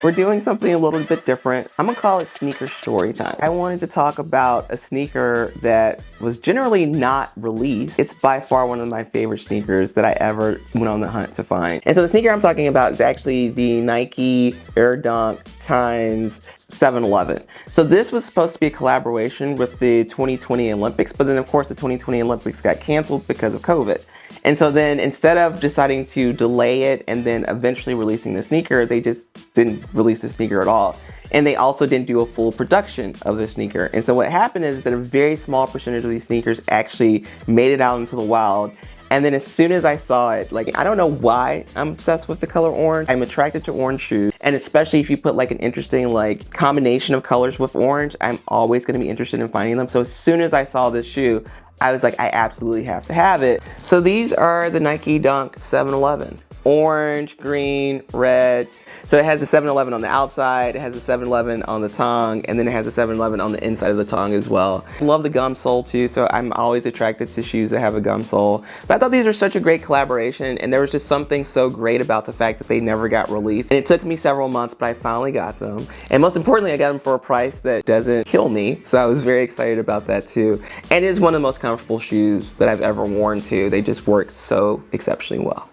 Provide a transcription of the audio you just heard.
We're doing something a little bit different. I'm gonna call it sneaker story time. I wanted to talk about a sneaker that was generally not released. It's by far one of my favorite sneakers that I ever went on the hunt to find. And so the sneaker I'm talking about is actually the Nike Air Dunk times 711. So this was supposed to be a collaboration with the 2020 Olympics, but then of course the 2020 Olympics got canceled because of COVID. And so then instead of deciding to delay it and then eventually releasing the sneaker, they just didn't release the sneaker at all. And they also didn't do a full production of the sneaker. And so what happened is that a very small percentage of these sneakers actually made it out into the wild. And then as soon as I saw it, like, I don't know why I'm obsessed with the color orange. I'm attracted to orange shoes. And especially if you put like an interesting like combination of colors with orange, I'm always gonna be interested in finding them. So as soon as I saw this shoe, I was like, I absolutely have to have it. So these are the Nike Dunk 711. Orange, green, red. So it has the 711 on the outside, it has the 711 on the tongue, and then it has the 711 on the inside of the tongue as well. I love the gum sole too, so I'm always attracted to shoes that have a gum sole. But I thought these were such a great collaboration, and there was just something so great about the fact that they never got released. And it took me several months, but I finally got them. And most importantly, I got them for a price that doesn't kill me, so I was very excited about that too. And it is one of the most comfortable shoes that I've ever worn too. They just work so exceptionally well.